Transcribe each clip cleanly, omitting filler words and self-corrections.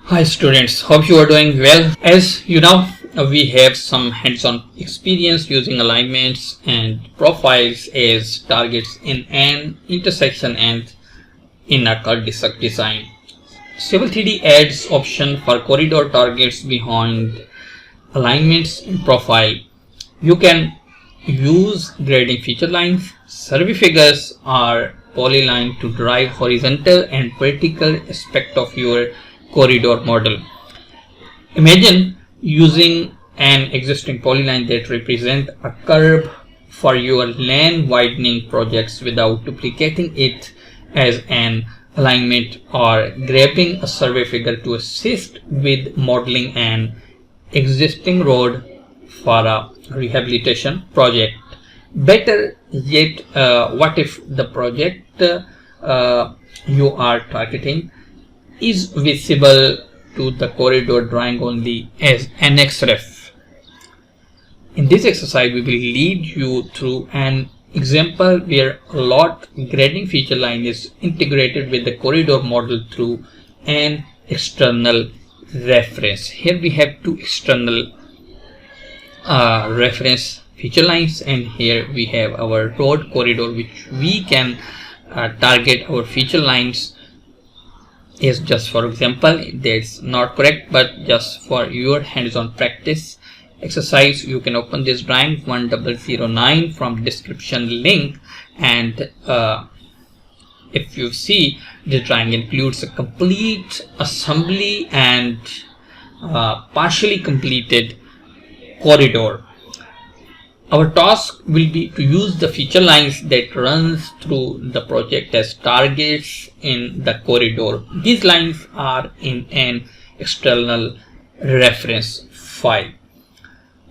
Hi students, hope you are doing well. As you know, we have some hands-on experience using alignments and profiles as targets in an intersection and in a cul-de-sac design. Civil 3D adds option for corridor targets behind alignments and profile. You can use grading feature lines, survey figures, or polyline to drive horizontal and vertical aspect of your corridor model. Imagine using an existing polyline that represents a curve for your lane widening projects without duplicating it as an alignment or grabbing a survey figure to assist with modeling an existing road for a rehabilitation project. Better yet, what if the project you are targeting is visible to the corridor drawing only as an XREF. In this exercise, we will lead you through an example where a lot grading feature line is integrated with the corridor model through an external reference. Here we have two external reference feature lines, and here we have our road corridor, which we can target our feature lines is just for example. That's not correct, but just for your hands-on practice exercise, you can open this drawing 1009 from description link, and if you see, the drawing includes a complete assembly and partially completed corridor. Our task will be to use the feature lines that runs through the project as targets in the corridor. These lines are in an external reference file.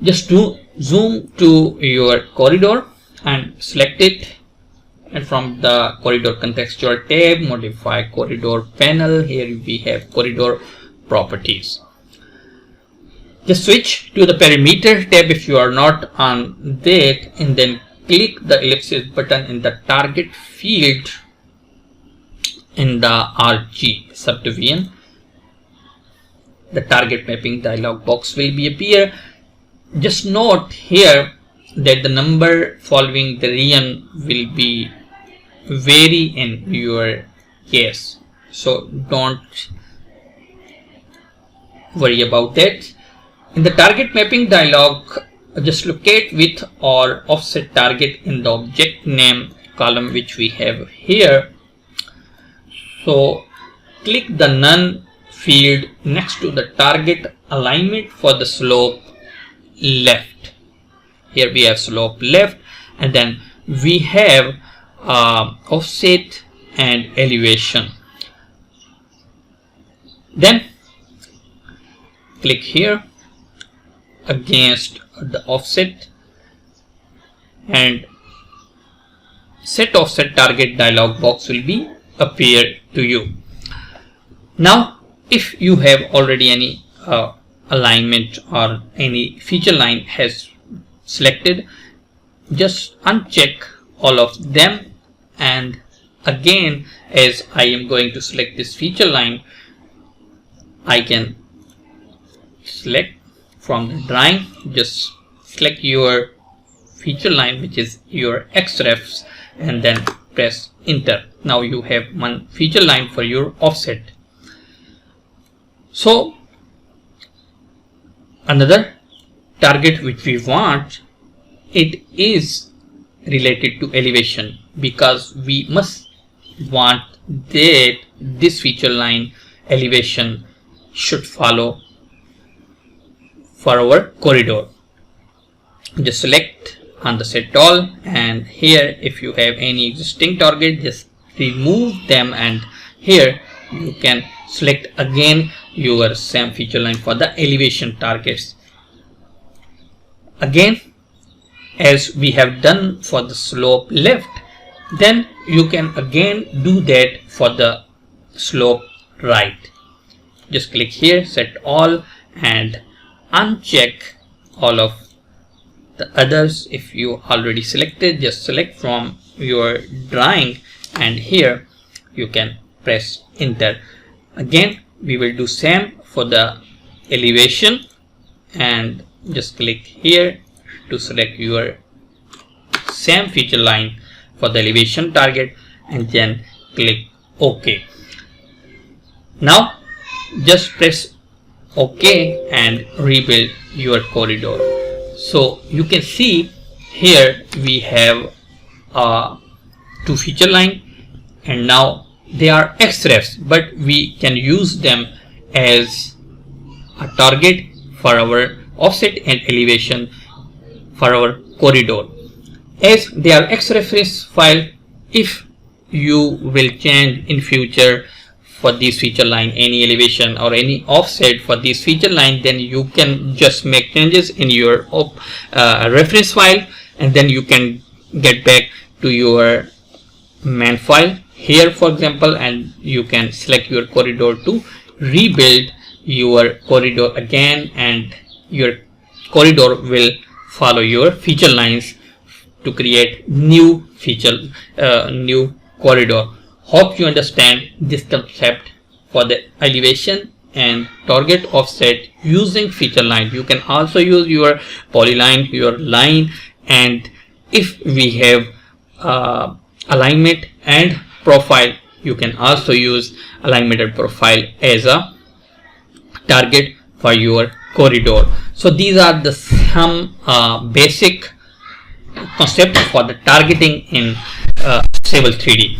Just zoom to your corridor and select it, and from the corridor contextual tab, modify corridor panel. Here we have corridor properties. Just switch to the perimeter tab if you are not on that, and then click the ellipsis button in the target field in the RG subdivision. The target mapping dialog box will be appear. Just note here that the number following the region will be vary in your case, so don't worry about that. In the target mapping dialog, just locate width or offset target in the object name column, which we have here. So click the none field next to the target alignment for the slope left. Here we have slope left, and then we have offset and elevation. Then click here against the offset and set offset target dialog box will be appear to you. Now if you have already any alignment or any feature line has selected, just uncheck all of them, and again, as I am going to select this feature line, I can select from the drawing. Just select your feature line, which is your XREFs, and then press enter. Now you have one feature line for your offset. So another target which we want, it is related to elevation, because we must want that this feature line elevation should follow for our corridor. Just select on the set all, and here if you have any existing target, just remove them, and here you can select again your same feature line for the elevation targets. Again, as we have done for the slope left, then you can again do that for the slope right. Just click here, set all, and uncheck all of the others. If you already selected, just select from your drawing, and here you can press enter. Again we will do same for the elevation, and just click here to select your same feature line for the elevation target, and then click OK. Now just press OK and rebuild your corridor. So you can see here we have two feature line, and now they are XREFs, but we can use them as a target for our offset and elevation for our corridor. As they are XREF file, if you will change in future for this feature line any elevation or any offset for this feature line, then you can just make changes in your reference file, and then you can get back to your main file here, for example, and you can select your corridor to rebuild your corridor again, and your corridor will follow your feature lines to create new new corridor. Hope you understand this concept for the elevation and target offset using feature line. You can also use your polyline, your line, and if we have alignment and profile, you can also use alignment and profile as a target for your corridor. So these are the some basic concepts for the targeting in Civil 3D.